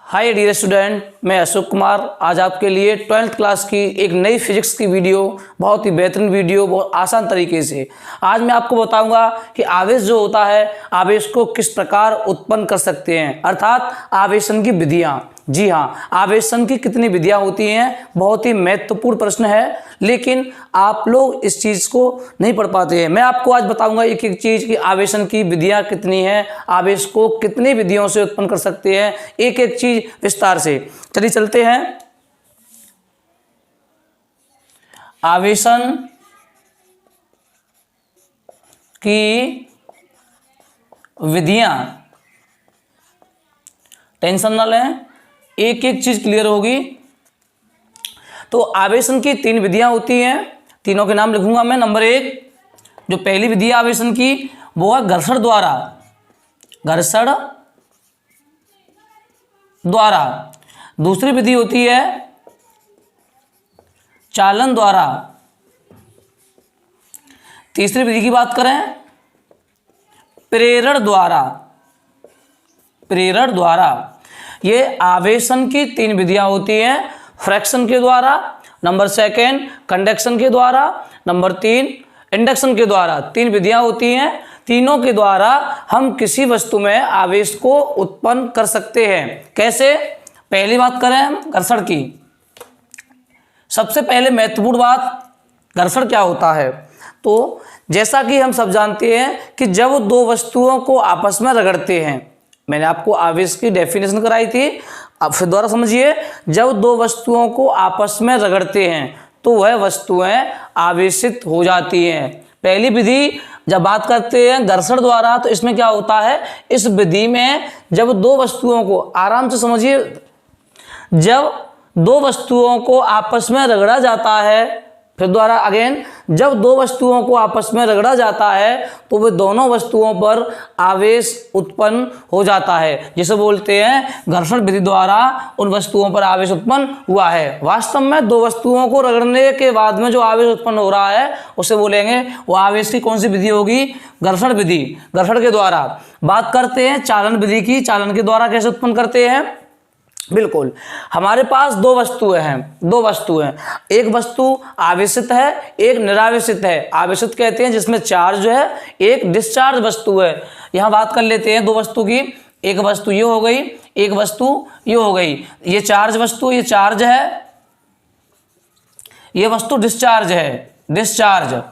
Hi dear student, मैं अशोक कुमार आज आपके लिए 12th क्लास की एक नई फिजिक्स की वीडियो, बहुत ही बेहतरीन वीडियो, बहुत आसान तरीके से आज मैं आपको बताऊंगा कि आवेश जो होता है, आवेश को किस प्रकार उत्पन्न कर सकते हैं, अर्थात आवेशन की विधियां। जी हाँ, आवेशन की कितनी विधियां होती हैं, बहुत ही महत्वपूर्ण प्रश्न है, लेकिन आप लोग इस चीज़ को नहीं पढ़ पाते हैं। मैं आपको आज बताऊंगा एक एक चीज़ कि आवेशन की विधियां कितनी हैं, आवेश को कितनी विधियों से उत्पन्न कर सकते हैं, एक एक चीज़ विस्तार से। चलिए चलते हैं। आवेशन की विधियां, टेंशन न लें, एक एक चीज क्लियर होगी। तो आवेशन की 3 विधियां होती हैं, तीनों के नाम लिखूंगा मैं। नंबर 1 जो पहली विधि है आवेशन की, वो है घर्षण द्वारा। घर्षण द्वारा। दूसरी विधि होती है चालन द्वारा। तीसरी विधि की बात करें प्रेरण द्वारा। प्रेरण द्वारा। ये आवेशन की 3 विधियां होती हैं, फ्रैक्शन के द्वारा, नंबर 2 कंडक्शन के द्वारा, नंबर 3 इंडक्शन के द्वारा। 3 विधियां होती हैं, तीनों के द्वारा हम किसी वस्तु में आवेश को उत्पन्न कर सकते हैं। कैसे? पहली बात करें हम घर्षण की। सबसे पहले महत्वपूर्ण बात, घर्षण क्या होता है? तो जैसा कि हम सब जानते हैं कि जब 2 वस्तुओं को आपस में रगड़ते हैं, मैंने आपको आवेश की डेफिनेशन कराई थी, अब फिर दोबारा समझिए। जब 2 वस्तुओं को आपस में रगड़ते हैं तो वह वस्तुएं आवेशित हो जाती हैं। पहली विधि जब बात करते हैं घर्षण द्वारा, तो इसमें क्या होता है, इस विधि में जब 2 वस्तुओं को, आराम से समझिए, जब 2 वस्तुओं को आपस में रगड़ा जाता है, फिर दोबारा अगेन, जब 2 वस्तुओं को आपस में रगड़ा जाता है तो वे दोनों वस्तुओं पर आवेश उत्पन्न हो जाता है, जिसे बोलते हैं घर्षण विधि द्वारा उन वस्तुओं पर आवेश उत्पन्न हुआ है। वास्तव में 2 वस्तुओं को रगड़ने के बाद में जो आवेश उत्पन्न हो रहा है उसे बोलेंगे वो आवेश की कौन सी विधि होगी? घर्षण विधि, घर्षण के द्वारा। बात करते हैं चालन विधि की। चालन के द्वारा कैसे उत्पन्न करते हैं? बिल्कुल, हमारे पास 2 वस्तुएं हैं। 2 वस्तुएं, एक वस्तु आवेशित है, एक निरावेशित है। आवेशित कहते हैं जिसमें चार्ज है, एक डिस्चार्ज वस्तु है। यहां बात कर लेते हैं 2 वस्तु की। एक वस्तु ये हो गई, एक वस्तु ये हो गई। ये चार्ज वस्तु, ये चार्ज है, ये वस्तु डिस्चार्ज है।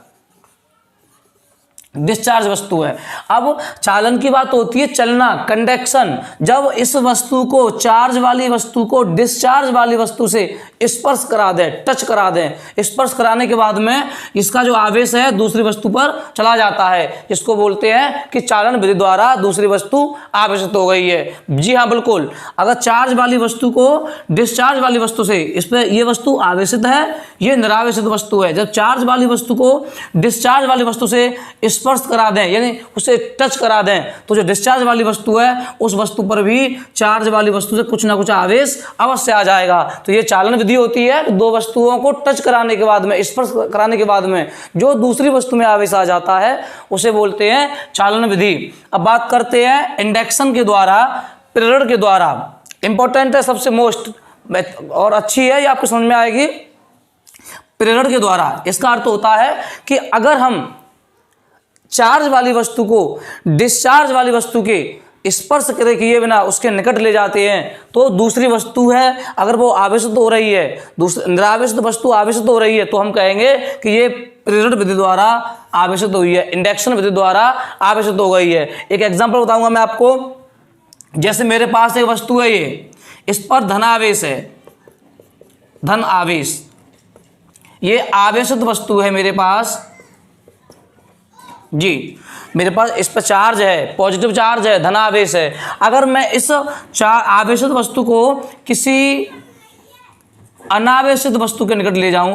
डिस्चार्ज वस्तु है। अब चालन की बात होती है चलना, कंडक्शन। जब इस वस्तु को, चार्ज वाली वस्तु को डिस्चार्ज वाली वस्तु से स्पर्श करा दें, टच करा दें, स्पर्श कराने के बाद में इसका जो आवेश है दूसरी वस्तु पर चला जाता है, जिसको बोलते हैं कि चालन विधि द्वारा दूसरी वस्तु आवेशित हो गई है। जी हाँ, बिल्कुल। अगर चार्ज वाली वस्तु को डिस्चार्ज वाली वस्तु से, इस पर ये वस्तु आवेशित है, ये निरावेशित वस्तु है। जब चार्ज वाली वस्तु को डिस्चार्ज वाली वस्तु से स्पर्श करा दें, यानी उसे टच करा दें, तो जो डिस्चार्ज वाली वस्तु है उस वस्तु पर भी चार्ज वाली वस्तु से कुछ ना कुछ आवेश अवश्य आ जाएगा। तो ये चालन विधि होती है। 2 वस्तुओं को टच कराने के बाद में, स्पर्श कराने के बाद में जो दूसरी वस्तु में आवेश आ जाता है उसे बोलते हैं चालन विधि। अब बात करते हैं इंडक्शन के द्वारा, प्रेरण के द्वारा। इंपॉर्टेंट है, सबसे मोस्ट और अच्छी है, ये आपको समझ में आएगी। प्रेरण के द्वारा इसका अर्थ होता है कि अगर हम चार्ज वाली वस्तु को डिस्चार्ज वाली वस्तु के स्पर्श करे किए बिना उसके निकट ले जाते हैं, तो दूसरी वस्तु है, अगर वो आवेशित हो रही है, दूसरी निरावेशित वस्तु आवेशित हो रही है, तो हम कहेंगे कि ये प्रेरण विधि द्वारा आवेशित हुई है, इंडक्शन विधि द्वारा आवेशित हो गई है। एक एग्जांपल बताऊंगा मैं आपको। जैसे मेरे पास एक वस्तु है, ये, इस पर धन आवेश है, धन आवेश, ये आवेशित वस्तु है मेरे पास। जी, मेरे पास इस पर चार्ज है, पॉजिटिव चार्ज है, धनावेश है। अगर मैं इस आवेशित वस्तु को किसी अनावेशित वस्तु के निकट ले जाऊं,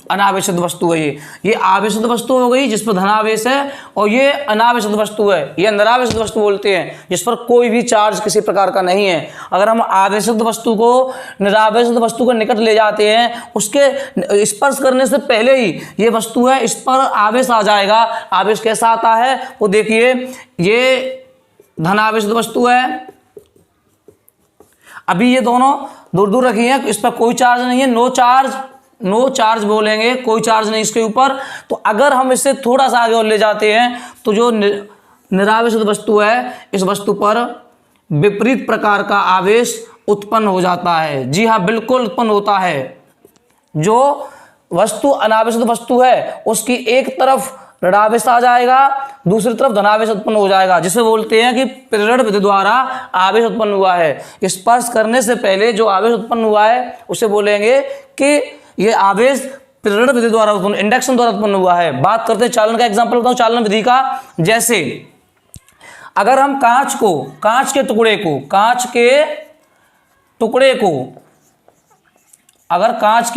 अनावेशित वस्तु है, ये आवेशित वस्तु हो गई जिस पर धनावेश है, और ये अनावेशित वस्तु है, ये निरावेशित वस्तु बोलते हैं जिस पर कोई भी चार्ज किसी प्रकार का नहीं है। अगर हम आवेशित वस्तु को निरावेशित वस्तु के निकट ले जाते हैं, उसके स्पर्श करने से पहले ही ये वस्तु है, इस पर आवेश आ जाएगा। आवेश कैसा आता है वो देखिए, ये धनावेशित वस्तु है, अभी ये दोनों दूर दूर रखी हैं, इस पर कोई चार्ज नहीं है, नो चार्ज बोलेंगे, कोई चार्ज नहीं इसके ऊपर। तो अगर हम इससे थोड़ा सा आगे और ले जाते हैं तो जो निरावेशित वस्तु है, इस वस्तु पर विपरीत प्रकार का आवेश उत्पन्न हो जाता है। जी हाँ, बिल्कुल उत्पन्न होता है। जो वस्तु अनावेशित वस्तु है उसकी एक तरफ ऋणावेश आ जाएगा, दूसरी तरफ धनावेश उत्पन्न हो जाएगा, जिसे बोलते हैं कि प्रेरण विधि द्वारा आवेश उत्पन्न हुआ है। स्पर्श करने से पहले जो आवेश उत्पन्न हुआ है उसे बोलेंगे कि यह आवेश प्रेरण विधि द्वारा उत्पन्न, इंडक्शन द्वारा उत्पन्न हुआ है। बात करते हैं चालन का, एग्जाम्पल बताऊं चालन विधि का। जैसे अगर हम कांच के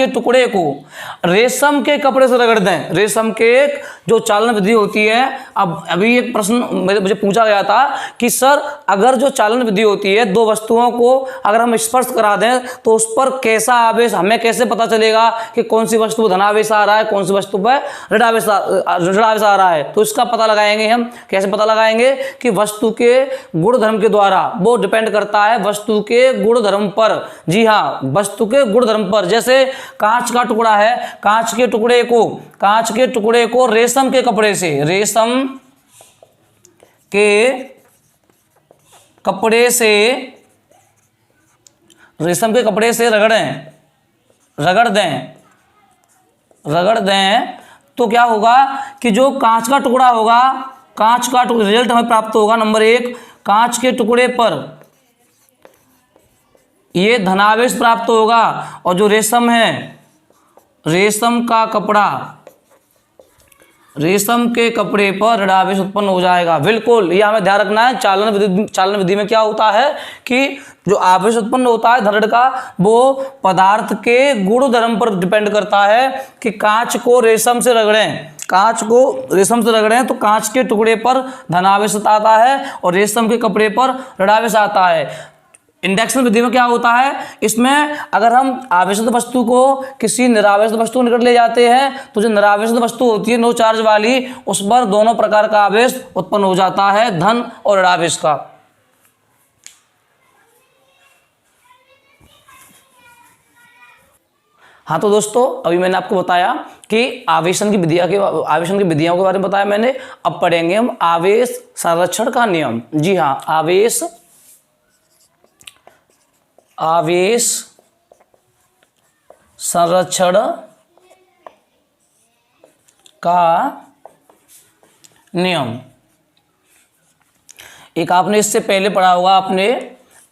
टुकड़े को रेशम के कपड़े से रगड़ दें, रेशम के जो चालन विधि होती है। अब अभी एक प्रश्न मुझे पूछा गया था कि सर अगर जो चालन विधि होती है, दो वस्तुओं को अगर हम स्पर्श करा दें तो उस पर कैसा आवेश, हमें कैसे पता चलेगा कि कौन सी वस्तु पर धनावेश आ रहा है, कौन सी वस्तु पर ऋणावेश आ रहा है। तो इसका पता लगाएंगे हम। कैसे पता लगाएंगे कि वस्तु के गुणधर्म के द्वारा, वो डिपेंड करता है वस्तु के गुणधर्म पर। जी हाँ, वस्तु के गुणधर्म पर। जैसे कांच का टुकड़ा है, कांच के टुकड़े को रेशम के कपड़े से रगड़ दें तो क्या होगा कि जो कांच का टुकड़ा होगा, रिजल्ट हमें प्राप्त होगा। नंबर 1, कांच के टुकड़े पर ये धनावेश प्राप्त होगा, और जो रेशम है, रेशम के कपड़े पर ऋणावेश उत्पन्न हो जाएगा। बिल्कुल, ये हमें ध्यान रखना है। चालन विधि में क्या होता है कि जो आवेश उत्पन्न होता है धन का, वो पदार्थ के गुणधर्म पर डिपेंड करता है कि कांच को रेशम से रगड़ें तो कांच के टुकड़े पर धनावेश आता है और रेशम के कपड़े पर ऋणावेश आता है। इंडक्शन विधि में क्या होता है, इसमें अगर हम आवेशित वस्तु को किसी निरावेशित वस्तु निकट ले जाते हैं तो जो निरावेशित वस्तु होती है नो चार्ज वाली, उस पर दोनों प्रकार का आवेश उत्पन्न हो जाता है, धन और ऋणावेश का। हाँ तो दोस्तों, अभी मैंने आपको बताया कि आवेशन की विधियों के बारे में बताया मैंने। अब पढ़ेंगे हम आवेश संरक्षण का नियम। जी हाँ, आवेश संरक्षण का नियम। एक आपने इससे पहले पढ़ा होगा आपने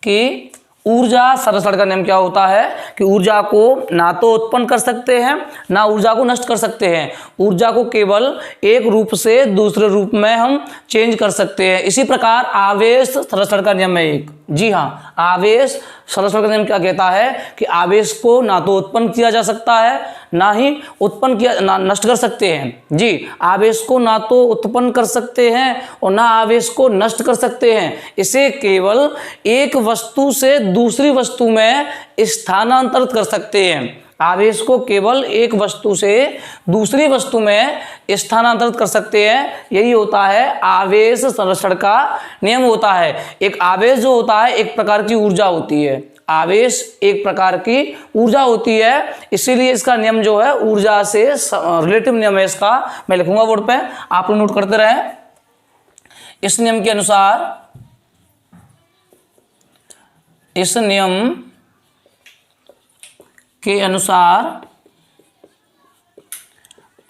कि ऊर्जा संरक्षण का नियम क्या होता है कि ऊर्जा को ना तो उत्पन्न कर सकते हैं ना ऊर्जा को नष्ट कर सकते हैं। ऊर्जा को केवल एक रूप से दूसरे रूप में हम चेंज कर सकते हैं। इसी प्रकार आवेश संरक्षण का नियम है एक। जी हाँ, आवेश संरक्षण का नियम क्या कहता है कि आवेश को ना तो उत्पन्न किया जा सकता है ना ही नष्ट कर सकते हैं। जी, आवेश को ना तो उत्पन्न कर सकते हैं और ना आवेश को नष्ट कर सकते हैं। इसे केवल एक वस्तु से दूसरी वस्तु में स्थानांतरित कर सकते हैं। आवेश को केवल एक वस्तु से दूसरी वस्तु में स्थानांतरित कर सकते हैं। यही होता है आवेश संरक्षण का नियम होता है। एक आवेश जो होता है एक प्रकार की ऊर्जा होती है। आवेश एक प्रकार की ऊर्जा होती है, इसीलिए इसका नियम जो है ऊर्जा से रिलेटिव नियम है इसका। मैं लिखूंगा बोर्ड पे, आप लोग नोट करते रहें। इस नियम के अनुसार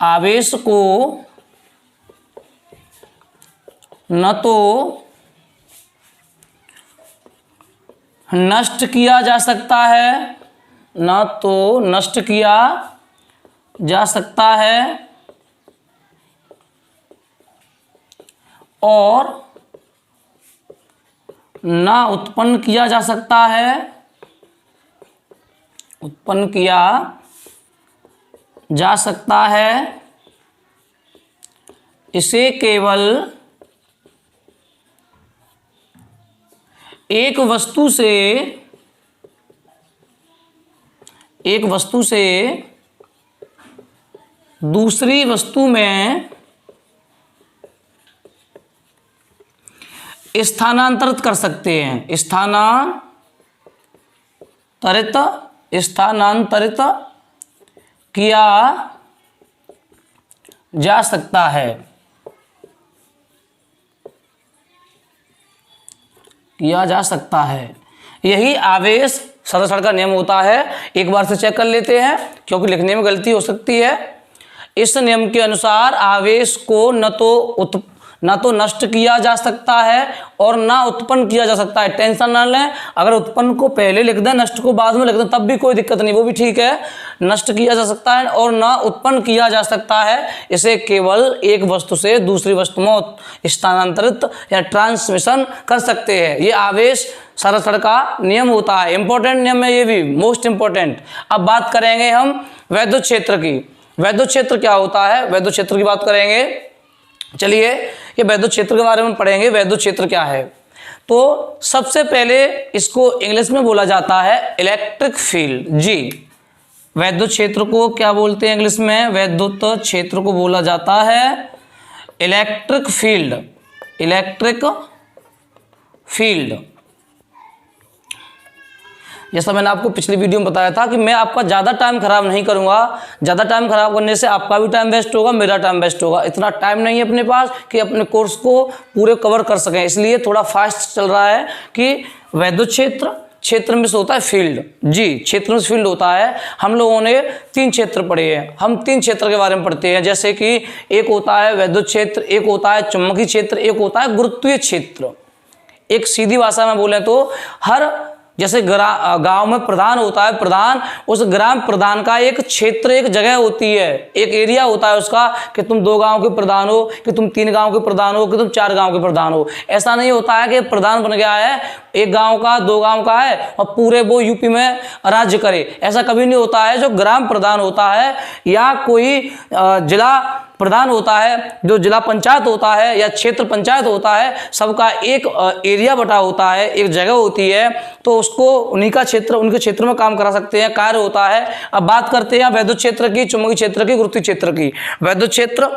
आवेश को न तो नष्ट किया जा सकता है, और न उत्पन्न किया जा सकता है, इसे केवल एक वस्तु से दूसरी वस्तु में स्थानांतरित कर सकते हैं। स्थानांतरित किया जा सकता है, किया जा सकता है। यही आवेश संरक्षण का नियम होता है। एक बार से चेक कर लेते हैं क्योंकि लिखने में गलती हो सकती है। इस नियम के अनुसार आवेश को न तो नष्ट किया जा सकता है और ना उत्पन्न किया जा सकता है। टेंशन ना लें, अगर उत्पन्न को पहले लिख दें, नष्ट को बाद में लिख दें, तब भी कोई दिक्कत नहीं, वो भी ठीक है। नष्ट किया जा सकता है और ना उत्पन्न किया जा सकता है। इसे केवल एक वस्तु से दूसरी वस्तु में स्थानांतरित या ट्रांसमिशन कर सकते हैं। ये आवेश संरक्षण का नियम होता है। इंपॉर्टेंट नियम है ये भी, मोस्ट इंपॉर्टेंट। अब बात करेंगे हम वैद्युत क्षेत्र की। वैद्युत क्षेत्र क्या होता है, वैद्युत क्षेत्र की बात करेंगे। चलिए ये वैद्युत क्षेत्र के बारे में पढ़ेंगे। वैद्युत क्षेत्र क्या है, तो सबसे पहले इसको इंग्लिश में बोला जाता है इलेक्ट्रिक फील्ड। जी, वैद्युत क्षेत्र को क्या बोलते हैं इंग्लिश में? वैद्युत क्षेत्र को बोला जाता है इलेक्ट्रिक फील्ड। इलेक्ट्रिक फील्ड, जैसा मैंने आपको पिछली वीडियो में बताया था कि मैं आपका ज़्यादा टाइम खराब नहीं करूंगा। ज़्यादा टाइम खराब करने से आपका भी टाइम वेस्ट होगा, मेरा टाइम वेस्ट होगा। इतना टाइम नहीं है अपने पास कि अपने कोर्स को पूरे कवर कर सकें, इसलिए थोड़ा फास्ट चल रहा है कि वैद्युत क्षेत्र में से होता है फील्ड। जी, क्षेत्र में से फील्ड होता है। हम लोगों ने 3 क्षेत्र पढ़े हैं, हम 3 क्षेत्र के बारे में पढ़ते हैं। जैसे कि एक होता है वैद्युत क्षेत्र, एक होता है चुंबकीय क्षेत्र, एक होता है गुरुत्वीय क्षेत्र। एक सीधी भाषा में बोले तो हर जैसे गांव में प्रधान होता है, प्रधान, उस ग्राम प्रधान का एक क्षेत्र, एक जगह होती है, एक एरिया होता है उसका, कि तुम 2 गांव के प्रधान हो, कि तुम 3 गांव के प्रधान हो, कि तुम 4 गांव के प्रधान हो। ऐसा नहीं होता है कि प्रधान बन गया है, 1 गांव का 2 गांव का है और पूरे वो यूपी में राज्य करे, ऐसा कभी नहीं होता है। जो ग्राम प्रधान होता है या कोई जिला प्रधान होता है, जो जिला पंचायत होता है या क्षेत्र पंचायत होता है, सबका एक एरिया बटा होता है, एक जगह होती है, तो उसको उन्हीं का क्षेत्र, उनके क्षेत्र में काम करा सकते हैं, कार्य होता है। अब बात करते हैं वैद्युत क्षेत्र की, चुंबकीय क्षेत्र की, गुरुत्वीय क्षेत्र की। वैद्युत क्षेत्र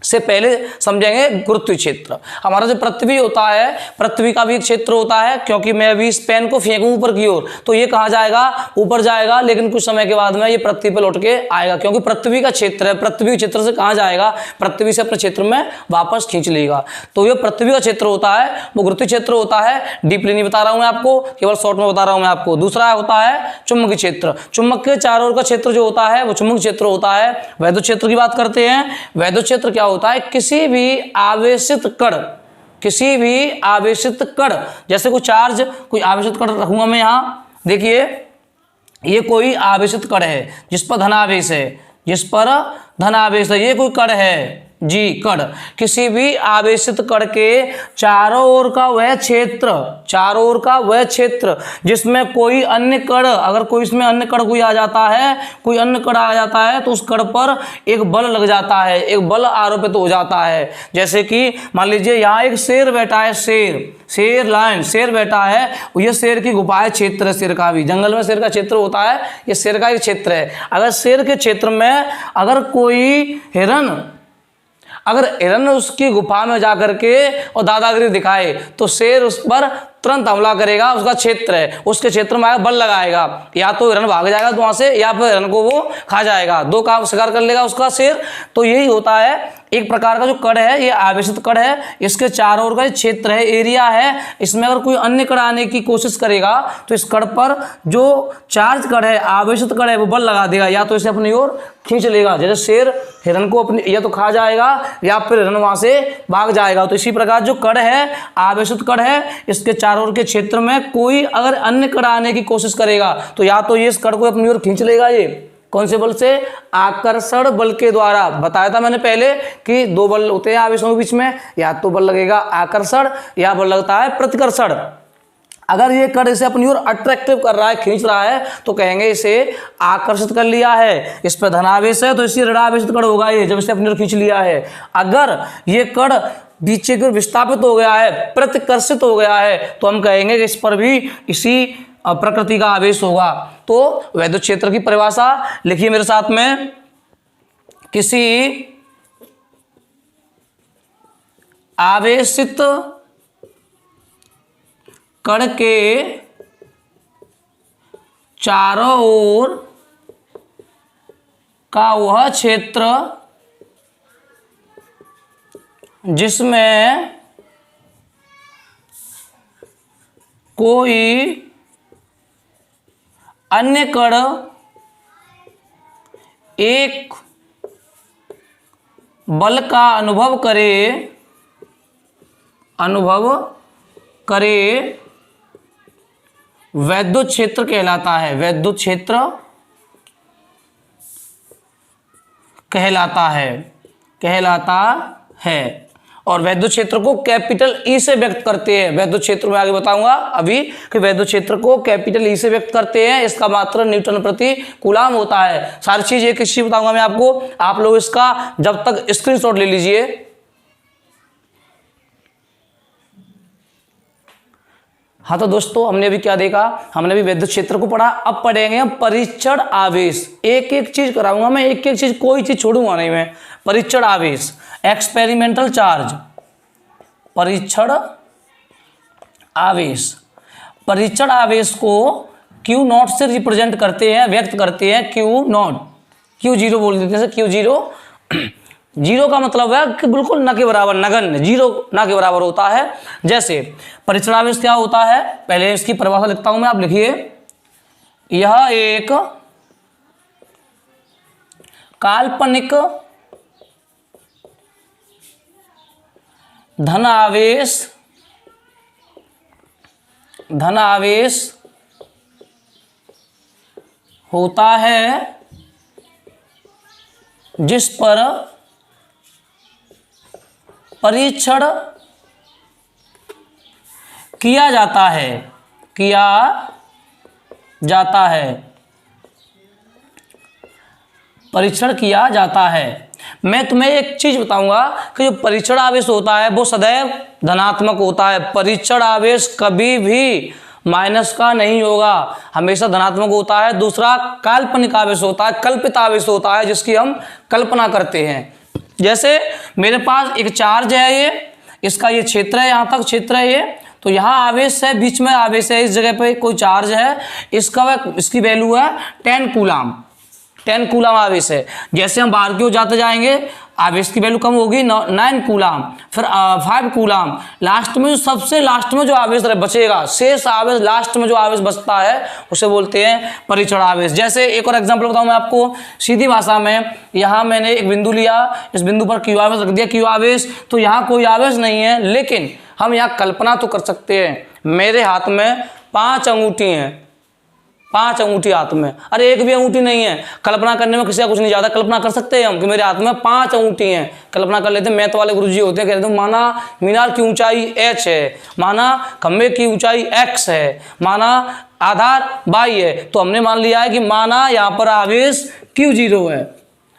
से पहले समझेंगे गुरुत्वीय क्षेत्र। हमारा जो पृथ्वी होता है, पृथ्वी का भी एक क्षेत्र होता है, क्योंकि मैं अभी इस पेन को फेंकूं ऊपर की ओर तो ये कहाँ जाएगा? ऊपर जाएगा, लेकिन कुछ समय के बाद में ये पृथ्वी पर लौट के आएगा, क्योंकि पृथ्वी का क्षेत्र है। पृथ्वी के क्षेत्र से कहाँ जाएगा? पृथ्वी से अपने क्षेत्र में वापस खींच लेगा। तो ये पृथ्वी का क्षेत्र होता है, वो गुरुत्वीय क्षेत्र होता है। डीपली नहीं बता रहा हूँ मैं आपको, केवल शॉर्ट में बता रहा हूँ मैं आपको। दूसरा होता है चुंबकीय क्षेत्र। चुंबक के चारों ओर का क्षेत्र जो होता है वो चुंबकीय क्षेत्र होता है। वैद्युत क्षेत्र की बात करते हैं। वैद्युत क्षेत्र क्या होता है? किसी भी आवेशित कण, जैसे कोई चार्ज, कोई आवेशित कण रखूंगा मैं यहां, देखिए ये कोई आवेशित कण है जिस पर धनावेश है, ये कोई कण है। जी, कण, किसी भी आवेशित कण के चारों ओर का वह क्षेत्र जिसमें कोई अन्य कण, अगर कोई इसमें अन्य कण कोई आ जाता है, तो उस कण पर एक बल लग जाता है, एक बल आरोपित हो जाता है। जैसे कि मान लीजिए यहाँ एक शेर बैठा है, शेर बैठा है, ये शेर की गुफा है, क्षेत्र है शेर का भी, जंगल में शेर का क्षेत्र होता है, ये शेर का एक क्षेत्र है। अगर शेर के क्षेत्र में अगर कोई हिरन उसकी गुफा में जाकर के और दादागिरी दिखाए, तो शेर उस पर तुरंत हमला करेगा। उसका क्षेत्र है, उसके क्षेत्र में आएगा, बल लगाएगा, या तो हिरन भाग जाएगा वहां से, या फिर हिरन को वो खा जाएगा। 2 काम शिकार कर लेगा उसका शेर। तो यही होता है, एक प्रकार का जो कण है, ये आवेशित कण है, इसके चारों ओर का क्षेत्र है, एरिया है। इसमें अगर कोई अन्य कण आने की कोशिश करेगा तो इस कण पर जो चार्ज कण है, आवेशित कण है, वो बल लगा देगा, या तो इसे अपनी ओर खींच लेगा। जैसे शेर हिरन को अपनी या तो खा जाएगा या फिर हिरन वहां से भाग जाएगा। तो इसी प्रकार जो कण है, आवेशित कण है, इसके चारों ओर के क्षेत्र में कोई अगर अन्य कण आने की कोशिश करेगा तो या तो ये इस कण को अपनी ओर खींच लेगा। ये कौन से बल से? आकर्षण बल के द्वारा। बताया था मैंने पहले कि 2 बल होते हैं आवेशों के बीच में, या तो बल लगेगा आकर्षण या बल लगता है प्रतिकर्षण। अगर ये कण इसे अपनी ओर अट्रैक्टिव कर रहा है, खींच रहा है, तो कहेंगे इसे आकर्षित कर लिया है। इस पर धनावेश है तो इसी ऋणावेशित कण होगा ये, जब इसे अपनी ओर खींच लिया है। अगर ये कण नीचे की ओर विस्थापित हो गया है, प्रतिकर्षित हो गया है, तो हम कहेंगे कि इस पर भी इसी प्रकृति का आवेश होगा। तो वैद्युत क्षेत्र की परिभाषा लिखिए मेरे साथ में। किसी आवेशित कण के चारों ओर का वह क्षेत्र जिसमें कोई अन्य कण एक बल का अनुभव करे वैद्युत क्षेत्र कहलाता है। वैद्युत क्षेत्र कहलाता है। और वैद्युत क्षेत्र को कैपिटल ई से व्यक्त करते हैं। वैद्युत क्षेत्र में आगे बताऊंगा अभी कि वैद्युत क्षेत्र को कैपिटल ई से व्यक्त करते हैं। इसका मात्रा न्यूटन प्रति कूलाम होता है। सारी चीज एक चीज बताऊंगा मैं आपको, आप लोग इसका जब तक स्क्रीनशॉट ले लीजिए। हाँ तो दोस्तों, हमने अभी क्या देखा, हमने अभी वैद्युत क्षेत्र को पढ़ा। अब पढ़ेंगे हम परीक्षण आवेश। एक एक चीज कराऊंगा मैं, एक एक चीज, कोई चीज छोड़ूंगा नहीं मैं। परीक्षण आवेश, एक्सपेरिमेंटल चार्ज, परीक्षण आवेश। परीक्षण आवेश को क्यू नॉट से रिप्रेजेंट करते हैं, व्यक्त करते हैं। क्यू नॉट, क्यू जीरो बोल देते हैं। क्यू जीरो, जीरो का मतलब है कि बिल्कुल न के बराबर, नगण्य, जीरो न के बराबर होता है। जैसे परीक्षण आवेश क्या होता है, पहले इसकी परिभाषा लिखता हूं मैं, आप लिखिए। यह एक काल्पनिक धन आवेश होता है जिस पर परीक्षण किया जाता है। परीक्षण किया जाता है। मैं तुम्हें एक चीज बताऊंगा कि जो परीक्षण आवेश होता है वो सदैव धनात्मक होता है। परीक्षण आवेश कभी भी माइनस का नहीं होगा, हमेशा धनात्मक होता है। दूसरा काल्पनिक आवेश होता है, कल्पित आवेश होता है, जिसकी हम कल्पना करते हैं। जैसे मेरे पास एक चार्ज है, ये इसका ये क्षेत्र है, यहाँ तक क्षेत्र है ये, तो यहाँ आवेश है, बीच में आवेश है, इस जगह पे कोई चार्ज है, इसकी वैल्यू है 10 कूलाम। 10 कूलाम आवेश है। जैसे हम बाहर की ओर जाते जाएंगे, आवेश की वैल्यू कम होगी, 9 कूलाम, फिर 5 कूलाम। लास्ट में जो सबसे लास्ट में जो आवेश बचेगा, शेष आवेश, लास्ट में जो आवेश बचता है, उसे बोलते हैं परीक्षण आवेश। जैसे एक और एग्जांपल बताऊं मैं आपको सीधी भाषा में। यहाँ मैंने एक बिंदु लिया, इस बिंदु पर क्यू आवेश रख दिया, क्यू आवेश, तो यहाँ कोई आवेश नहीं है, लेकिन हम यहाँ कल्पना तो कर सकते हैं। मेरे हाथ में 5 अंगूठी हैं, 5 अंगूठी हाथ में, अरे एक भी अंगूठी नहीं है। कल्पना करने में किसी का कुछ नहीं जाता, कल्पना कर सकते हैं हम कि मेरे हाथ में 5 अंगूठी हैं। कल्पना कर लेते हैं। मैथ वाले गुरुजी होते हैं, कहते हैं माना मीनार की ऊंचाई h है, माना खंबे की ऊंचाई x है, माना आधार y है, तो हमने मान लिया है कि माना यहाँ पर आवेश Q0 है।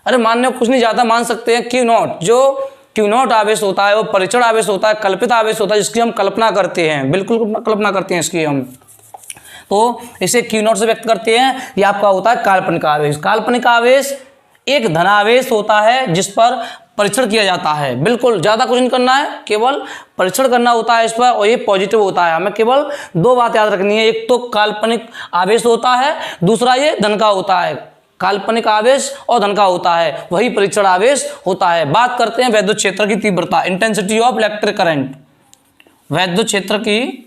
अरे मानने को कुछ नहीं जाता, मान सकते हैं Q नॉट। जो Q नॉट आवेश होता है वो परीक्षण आवेश होता है, कल्पित आवेश होता है, जिसकी हम कल्पना करते हैं, बिल्कुल कल्पना करते हैं इसकी हम। तो इसे Q नॉट से व्यक्त करते हैं। यह आपका होता है काल्पनिक आवेश। काल्पनिक आवेश एक धनावेश होता है जिस पर परीक्षण किया जाता है। बिल्कुल ज़्यादा कुछ नहीं करना है, केवल परीक्षण करना होता है इस पर, और ये पॉजिटिव होता है। हमें केवल 2 बात याद रखनी है, एक तो काल्पनिक आवेश होता है, दूसरा ये धन का होता है। काल्पनिक आवेश और धन का होता है, वही परीक्षण आवेश होता है। बात करते हैं वैद्युत क्षेत्र की तीव्रता, इंटेंसिटी ऑफ इलेक्ट्रिक करंट। वैद्युत क्षेत्र की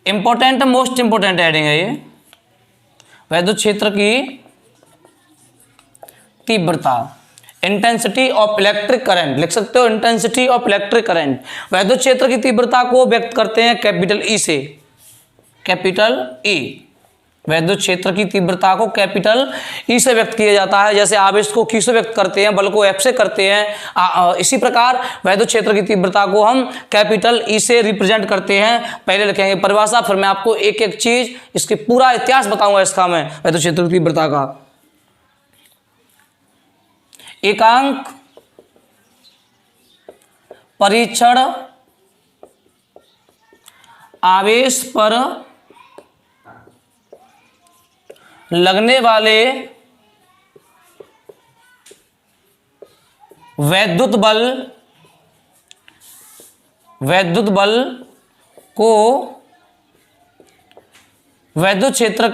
इंपॉर्टेंट, मोस्ट इंपॉर्टेंट हेडिंग है ये। वैद्युत क्षेत्र की तीव्रता, इंटेंसिटी ऑफ इलेक्ट्रिक करंट, लिख सकते हो इंटेंसिटी ऑफ इलेक्ट्रिक करंट। वैद्युत क्षेत्र की तीव्रता को व्यक्त करते हैं कैपिटल ई से, कैपिटल ई। वैद्युत क्षेत्र की तीव्रता को कैपिटल ई से व्यक्त किया जाता है। जैसे आवेश को Q से व्यक्त करते हैं, बल को F से करते हैं, इसी प्रकार वैद्युत क्षेत्र की तीव्रता को हम कैपिटल ई से रिप्रेजेंट करते हैं। पहले लिखेंगे परिभाषा, फिर मैं आपको एक एक चीज, इसके पूरा इतिहास बताऊंगा इसका मैं, वैद्युत क्षेत्र की तीव्रता का। एकांक परीक्षण आवेश पर लगने वाले वैद्युत बल को वैद्युत क्षेत्र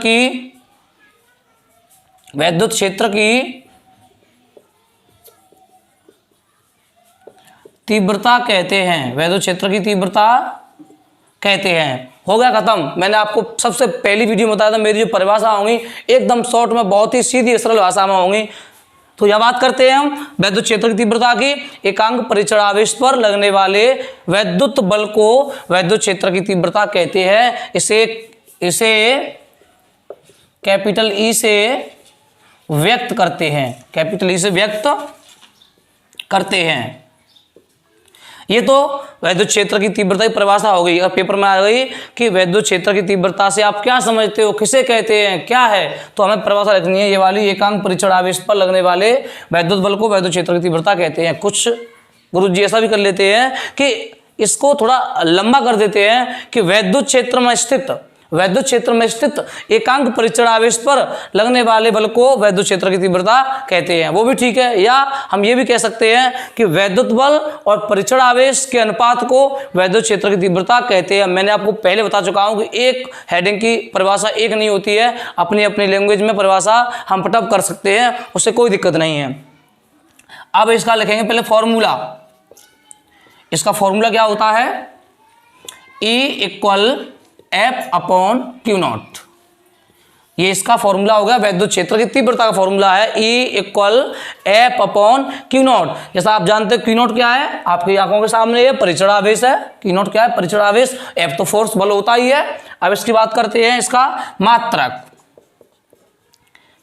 की तीव्रता कहते हैं, वैद्युत क्षेत्र की तीव्रता कहते हैं। हो गया खत्म। मैंने आपको सबसे पहली वीडियो में बताया था मेरी जो परिभाषा होंगी एकदम शॉर्ट में, बहुत ही सीधी सरल भाषा में होंगी। तो यह बात करते हैं हम वैद्युत क्षेत्र की तीव्रता की। एकांक परीक्षण आवेश पर लगने वाले वैद्युत बल को वैद्युत क्षेत्र की तीव्रता कहते हैं। इसे कैपिटल ई से व्यक्त करते हैं, कैपिटल ई से व्यक्त करते हैं। ये तो वैद्युत क्षेत्र की तीव्रता की परिभाषा हो गई। अगर पेपर में आ गई कि वैद्युत क्षेत्र की तीव्रता से आप क्या समझते हो, किसे कहते हैं, क्या है, तो हमें परिभाषा लिखनी है ये वाली। एकांक परीक्षण आवेश पर लगने वाले वैद्युत बल को वैद्युत क्षेत्र की तीव्रता कहते हैं। कुछ गुरुजी ऐसा भी कर लेते हैं कि इसको थोड़ा लंबा कर देते हैं कि वैद्युत क्षेत्र में स्थित एकांक परीक्षण आवेश पर लगने वाले बल को वैद्युत क्षेत्र की तीव्रता कहते हैं, वो भी ठीक है। या हम ये भी कह सकते हैं कि वैद्युत बल और परीक्षण आवेश के अनुपात को वैद्युत क्षेत्र की तीव्रता कहते हैं। मैंने आपको पहले बता चुका हूं कि एक हेडिंग की परिभाषा एक नहीं होती है, अपनी अपनी लैंग्वेज में परिभाषा हम पटअप कर सकते हैं, उससे कोई दिक्कत नहीं है। अब इसका लिखेंगे पहले फॉर्मूला। इसका फॉर्मूला क्या होता है? E equal F/Q0। ये इसका फॉर्मूला हो गया, वैद्युत क्षेत्र की तीव्रता का फॉर्मूला है E इक्वल F/Q0। जैसा आप जानते हैं Q0 क्या है, आपकी आंखों के सामने ये परीक्षण आवेश है। Q0 क्या है? परीक्षण आवेश। F तो फोर्स बल होता ही है। अब इसकी बात करते हैं इसका मात्रक।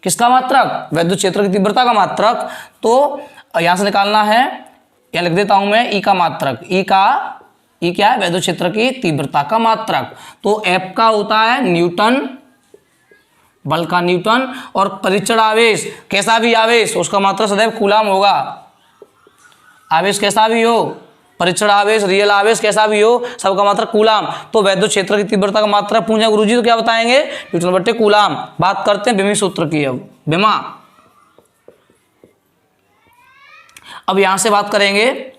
किसका मात्रक? वैद्युत क्षेत्र की तीव्रता का मात्रक। तो यहां से निकालना है, यहां लिख देता हूं मैं E का मात्रक। E क्या है? वैद्युत क्षेत्र की तीव्रता का मात्रक। तो F का होता है न्यूटन, बल का न्यूटन, और परीक्षण आवेश कैसा भी आवेश उसका मात्रक सदैव कूलाम होगा। आवेश कैसा भी हो, परीक्षण आवेश, रियल आवेश कैसा भी हो, सबका मात्रक कूलाम। तो वैद्युत क्षेत्र की तीव्रता का मात्रक पूछे गुरुजी तो क्या बताएंगे? न्यूटन बट्टे कूलाम। बात करते हैं बिमी सूत्र की। अब यहां से बात करेंगे,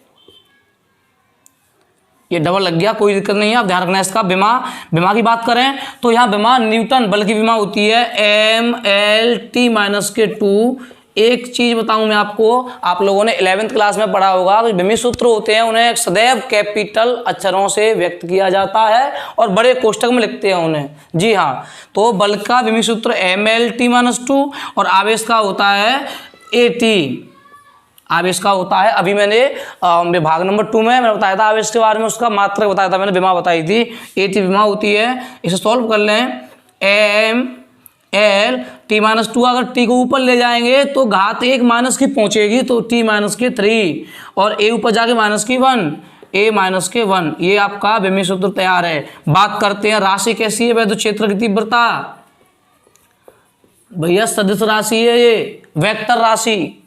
ये डबल लग गया, कोई दिक्कत नहीं है, आप ध्यान रखना है इसका। विमा की बात करें तो यहाँ विमा न्यूटन बल की विमा होती है MLT-2। एक चीज बताऊं मैं आपको, आप लोगों ने 11th क्लास में पढ़ा होगा, तो विमी सूत्र होते हैं उन्हें सदैव कैपिटल अक्षरों से व्यक्त किया जाता है और बड़े कोष्ठक में लिखते हैं उन्हें। जी हाँ, तो बल का विमी सूत्र MLT-2 और आवेश का होता है AT। आवेश का होता है, अभी मैंने विभाग नंबर 2 में मैंने बताया था आवेश के बारे में, उसका मात्रक बताया था मैंने, विमा बताई थी। AT विमा होती है। इसे सॉल्व कर लें। MLT-2, अगर T को ऊपर ले जाएंगे तो घात 1 माइनस की पहुंचेगी, तो T-3 और A ऊपर जाके -1, A-1। ये आपका विमी सूत्र तैयार है। बात करते हैं राशि कैसी है वैद्युत क्षेत्र की तीव्रता। भैया सदिश राशि है ये, वेक्टर राशि।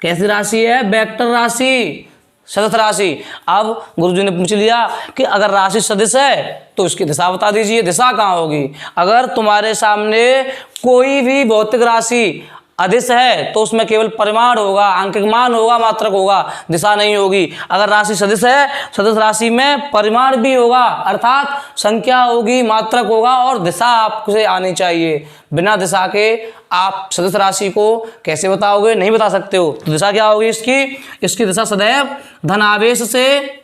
कैसी राशि है? वेक्टर राशि, सदिश राशि। अब गुरुजी ने पूछ लिया कि अगर राशि सदिश है तो इसकी दिशा बता दीजिए, दिशा कहाँ होगी? अगर तुम्हारे सामने कोई भी भौतिक राशि अदिश है तो उसमें केवल परिमाण होगा, आंकिक मान होगा, मात्रक होगा, दिशा नहीं होगी। अगर राशि सदिश है, सदिश राशि में परिमाण भी होगा, अर्थात संख्या होगी, मात्रक होगा, और दिशा आपसे आनी चाहिए। बिना दिशा के आप सदिश राशि को कैसे बताओगे? नहीं बता सकते हो। तो दिशा क्या होगी इसकी दिशा सदैव धन आवेश से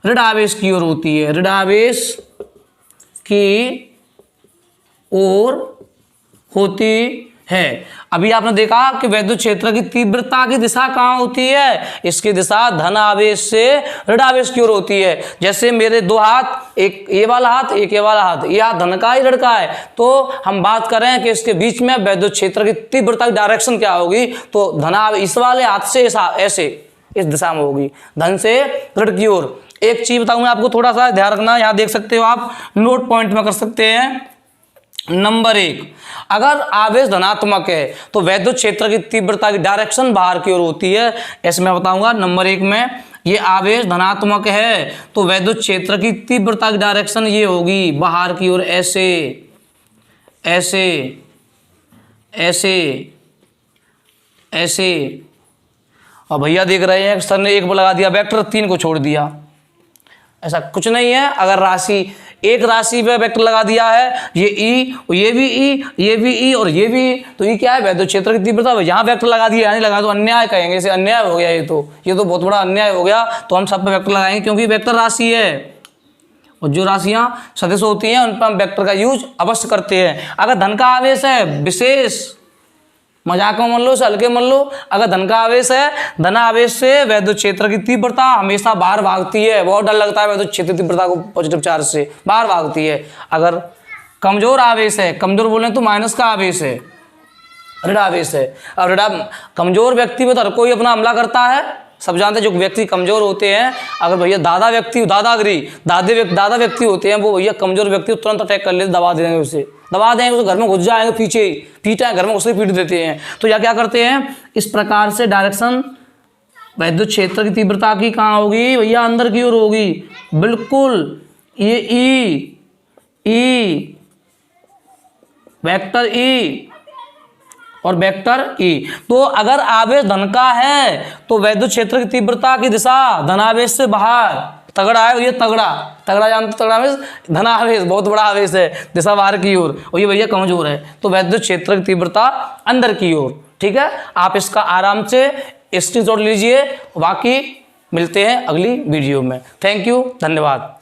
ऋण आवेश की ओर होती है, ऋण आवेश की ओर होती है। अभी आपने देखा कि वैद्युत क्षेत्र की तीव्रता की दिशा कहाँ होती है? इसकी दिशा धन आवेश से ऋण आवेश की ओर होती है। जैसे मेरे दो हाथ, एक ये वाला हाथ, एक ये वाला हाथ, ये हाथ धन का ही ऋण का है, तो हम बात करें कि इसके बीच में वैद्युत क्षेत्र की तीव्रता की डायरेक्शन क्या होगी? तो धन इस वाले हाथ से ऐसे इस दिशा में होगी, धन से ऋण की ओर। एक चीज बताऊं मैं आपको, थोड़ा सा ध्यान रखना, यहाँ देख सकते हो आप, नोट पॉइंट में कर सकते हैं। नंबर 1, अगर आवेश धनात्मक है तो वैद्युत क्षेत्र की तीव्रता की डायरेक्शन बाहर की ओर होती है। ऐसे मैं बताऊंगा। नंबर 1 में ये आवेश धनात्मक है तो वैद्युत क्षेत्र की तीव्रता की डायरेक्शन ये होगी बाहर की ओर, ऐसे ऐसे ऐसे ऐसे। और भैया देख रहे हैं सर ने 1 लगा दिया वेक्टर, 3 को छोड़ दिया। ऐसा कुछ नहीं है। अगर राशि एक राशि पे वेक्टर लगा दिया है, ये ई, ये भी ई, ये भी ई और ये भी, तो ये क्या है, वैद्युत क्षेत्र की तीव्रता। यहाँ वेक्टर लगा दिया, नहीं लगा तो अन्याय कहेंगे, इसे अन्याय हो गया। ये तो बहुत बड़ा अन्याय हो गया। तो हम सब पे वेक्टर लगाएंगे क्योंकि वेक्टर राशि है, और जो राशियां सदिश होती हैं उन पर हम वेक्टर का यूज अवश्य करते हैं। अगर धन का आवेश है, विशेष मजाक में मन लो, हल्के मन लो, अगर धन का आवेश है, धन आवेश से वैद्युत क्षेत्र की तीव्रता हमेशा बाहर भागती है। बहुत डर लगता है वैद्युत क्षेत्र तीव्रता को पॉजिटिव चार्ज से, बाहर भागती है। अगर कमजोर आवेश है, कमजोर बोले तो माइनस का आवेश है, ऋण आवेश है। अब ऋण कमजोर व्यक्ति पर हर कोई अपना हमला करता है, सब जानते हैं। जो व्यक्ति कमजोर होते हैं, अगर भैया दादा व्यक्ति होते हैं, वो भैया कमजोर व्यक्ति तुरंत अटैक कर लेते, दबा देंगे उसे, घर में घुस जाएंगे, पीछे पीटा है, घर में उसे पीट देते हैं। तो या क्या करते हैं, इस प्रकार से डायरेक्शन वैद्युत क्षेत्र की तीव्रता की कहाँ होगी भैया, अंदर की ओर होगी, बिल्कुल। ये ई वेक्टर ई और वेक्टर ई। तो अगर आवेश धन का है तो वैद्युत क्षेत्र की तीव्रता की दिशा धनावेश से बाहर, तगड़ा है ये, तगड़ा जानते, तगड़ा आवेश, धन आवेश बहुत बड़ा आवेश है, दिशा बाहर की ओर, और ये भैया कमजोर है, तो वैद्युत क्षेत्र की तीव्रता अंदर की ओर। ठीक है, आप इसका आराम से स्क्रीनशॉट लीजिए, बाकी मिलते हैं अगली वीडियो में। थैंक यू, धन्यवाद।